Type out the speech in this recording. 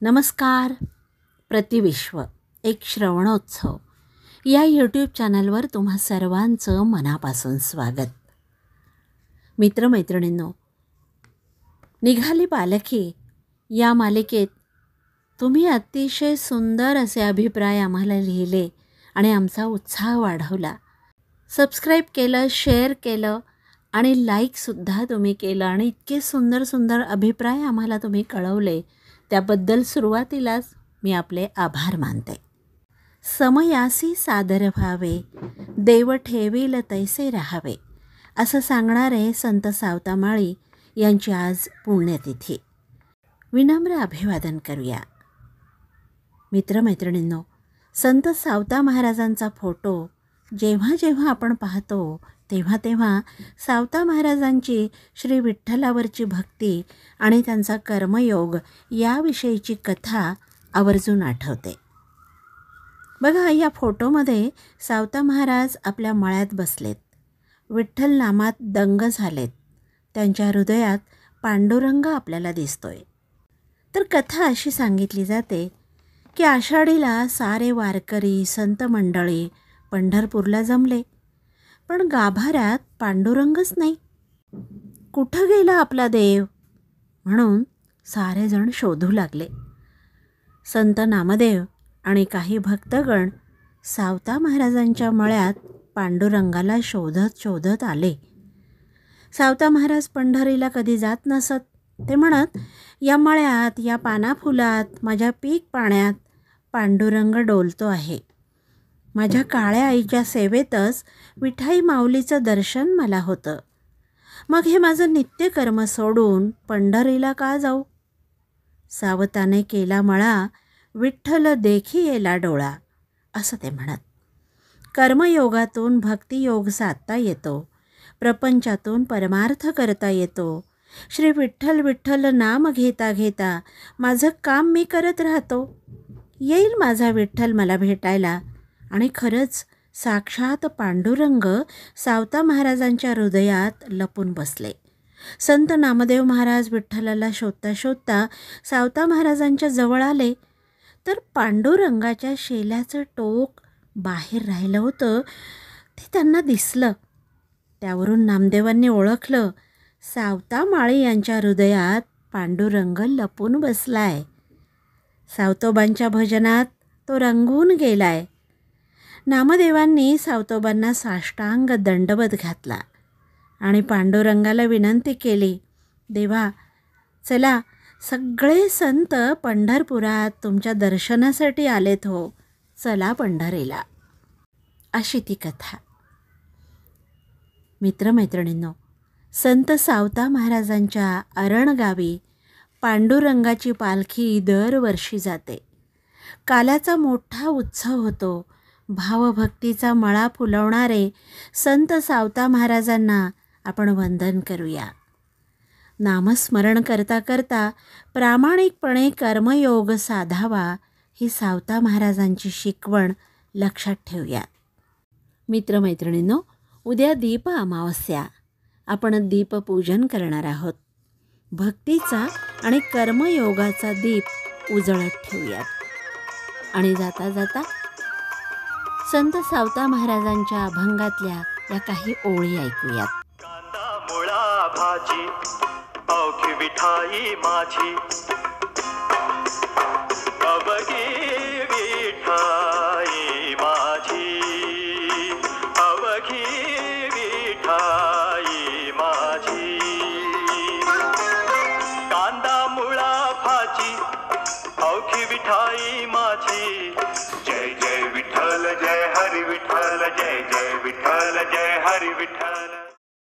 नमस्कार. प्रतिविश्व एक श्रवणोत्सव या यूट्यूब चॅनलवर तुम्हा सर्वांचं मनापासून स्वागत. मित्रमैत्रिणींनो, निघाली पालखी या मालिकेत तुम्ही अतिशय सुंदर असे अभिप्राय आम्हाला लिहिले आणि आमचा उत्साह वाढवला. सबस्क्राईब केलं, शेअर केलं आणि लाईकसुद्धा तुम्ही केलं आणि इतके सुंदर सुंदर अभिप्राय आम्हाला तुम्ही कळवले, त्याबद्दल सुरुवातीलाच मी आपले आभार मानते. समयासी सादर व्हावे, देव ठेवील तैसे राहावे, असं सांगणारे संत सावतामाळी यांची आज पुण्यतिथी. विनम्र अभिवादन करूया. मित्रमैत्रिणींनो, संत सावता महाराजांचा फोटो जेव्हा जेव्हा आपण पाहतो तेव्हा तेव्हा सावता महाराजांची श्री विठ्ठलावरची भक्ती आणि त्यांचा कर्मयोग याविषयीची कथा आवर्जून आठवते. बघा, या फोटोमध्ये सावता महाराज आपल्या मळ्यात बसलेत, विठ्ठल नामात दंग झालेत, त्यांच्या हृदयात पांडुरंग आपल्याला दिसतोय. तर कथा अशी सांगितली जाते की आषाढीला सारे वारकरी संत मंडळी पंढरपूरला जमले, पण गाभाऱ्यात पांडुरंगच नाही. कुठं गेला आपला देव म्हणून सारेजण शोधू लागले. संत नामदेव आणि काही भक्तगण सावता महाराजांच्या मळ्यात पांडुरंगाला शोधत शोधत आले. सावता महाराज पंढरीला कधी जात नसत. ते म्हणत, या मळ्यात, या पानाफुलात, माझ्या पीक पाण्यात पांडुरंग डोलतो आहे. माझ्या काळ्या आईच्या सेवेतच विठाई माऊलीचं दर्शन मला होतं. मग हे माझं नित्यकर्म सोडून पंढरीला का जाऊ? सावताने केला मळा, विठ्ठल देखी येला डोळा, असं ते म्हणत. कर्मयोगातून भक्तियोग साधता येतो, प्रपंचातून परमार्थ करता येतो. श्री विठ्ठल विठ्ठल नाम घेता घेता माझं काम मी करत राहतो. येईल माझा विठ्ठल मला भेटायला. आणि खरंच साक्षात पांडुरंग सावता महाराजांच्या हृदयात लपून बसले. संत नामदेव महाराज विठ्ठलाला शोधता शोधता सावता महाराजांच्या जवळ आले, तर पांडुरंगाच्या शेल्याचं टोक बाहेर राहिलं होतं ते त्यांना दिसलं. त्यावरून नामदेवांनी ओळखलं, सावता माळी यांच्या हृदयात पांडुरंग लपून बसलाय. सावतोबांच्या भजनात तो रंगून गेलाय. नामदेवांनी सावतोबांना साष्टांग दंडवत घातला आणि पांडुरंगाला विनंती केली, देवा, चला, सगळे संत पंढरपुरात तुमच्या दर्शनासाठी आलेत हो, चला पंढरीला. अशी ती कथा. मित्रमैत्रिणींनो, संत सावता महाराजांच्या अरणगावी पांडुरंगाची पालखी दरवर्षी जाते. काल्याचा मोठा उत्सव होतो. भावभक्तीचा मळा फुलवणारे संत सावता महाराजांना आपण वंदन करूया. नामस्मरण करता करता प्रामाणिकपणे कर्मयोग साधावा, ही सावता महाराजांची शिकवण लक्षात ठेवूया. मित्रमैत्रिणींनो, उद्या दीप अमावस्या. आपण दीपपूजन करणार आहोत. भक्तीचा आणि कर्मयोगाचा दीप उजळत ठेवूयात. आणि जाता जाता संत सावता महाराजांच्या अभंगातल्या या काही ओळी ऐकूयात. कांदा मुळा भाजी, अवघी विठाई माझी, अवघी विठाई माझी, अवघी विठाई माझी. कांदा मुळा भाजी, अवघी विठाई माझी. जय जय विठ्ठल, जय हरी विठ्ठल, जय जय विठ्ठल, जय हरी विठ्ठल.